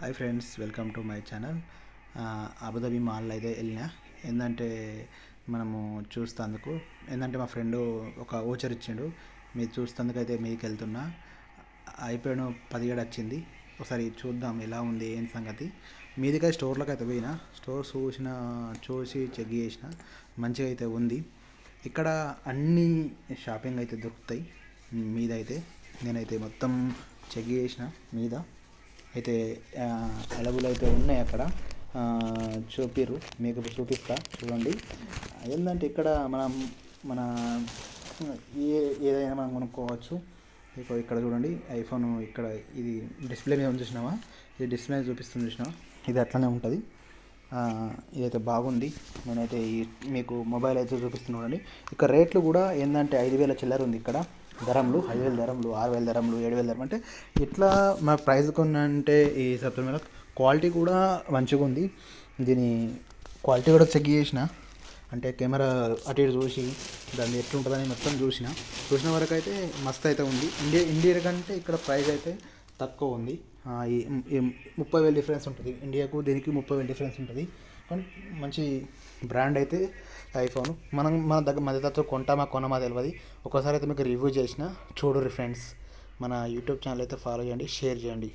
Hi friends, welcome to my channel. Abu Dhabi mall అయితే వెళ్ళిన ఏంటంటే మనము చూస్తందుకు ఏంటంటే మా ఫ్రెండు ఒక ఓచర్ ఇచ్చిండు. మీరు చూస్తందుకు అయితే మీకు వెళ్తున్నా. అయిపోయాను 17 వచ్చింది. ఒకసారి చూద్దాం ఎలా ఉంది ఏం సంగతి. మీదికై స్టోర్లోకి అయితే పోయినా, స్టోర్ చూసి చెక్ చేసిన, మంచిగా అయితే ఉంది. ఇక్కడ అన్ని షాపింగ్ అయితే దొరుకుతాయి. మీదైతే నేనైతే మొత్తం చెక్ చేసిన. మీద అయితే అవైలబుల్ అయితే ఉన్నాయి. అక్కడ చూపిర్రు, మీకు ఇప్పుడు చూపిస్తా చూడండి. ఏంటంటే ఇక్కడ మన ఏదైనా మనం కొనుక్కోవచ్చు. ఇక్కడ చూడండి, ఐఫోన్ ఇక్కడ ఇది డిస్ప్లే మీద చూసినావా, ఇది డిస్ప్లే చూపిస్తుంది చూసినావా, ఇది అట్లనే ఉంటుంది. ఇదైతే బాగుంది. నేనైతే మీకు మొబైల్ అయితే చూపిస్తున్నాను చూడండి. ఇక్కడ రేట్లు కూడా ఏంటంటే 5,000 చిల్లర ఉంది. ఇక్కడ ధరములు 5,000 ధరములు, 6,000 ధరములు, 7,000 ధరములు. అంటే ఇట్లా మా ప్రైస్ కొన్నంటే ఈ సబ్స్క్రైబర్ క్వాలిటీ కూడా మంచిగా ఉంది. దీని క్వాలిటీ కూడా చెక్ చేసిన, అంటే కెమెరా అటు ఇటు చూసి దాన్ని ఎట్లుంటుందని మొత్తం చూసిన వరకు అయితే మస్తు అయితే ఉంది. ఇండియా కంటే ఇక్కడ ప్రైస్ అయితే తక్కువ ఉంది. ఈ 30,000 డిఫరెన్స్ ఉంటుంది. ఇండియాకు దీనికి 30,000 డిఫరెన్స్ ఉంటుంది. కానీ మంచి బ్రాండ్ అయితే ఐఫోన్. మన దగ్గర కొనమా తెలియదు. ఒకసారి అయితే మీకు రివ్యూ చేసిన చూడుర్రి ఫ్రెండ్స్. మన యూట్యూబ్ ఛానల్ అయితే ఫాలో చేయండి, షేర్ చేయండి.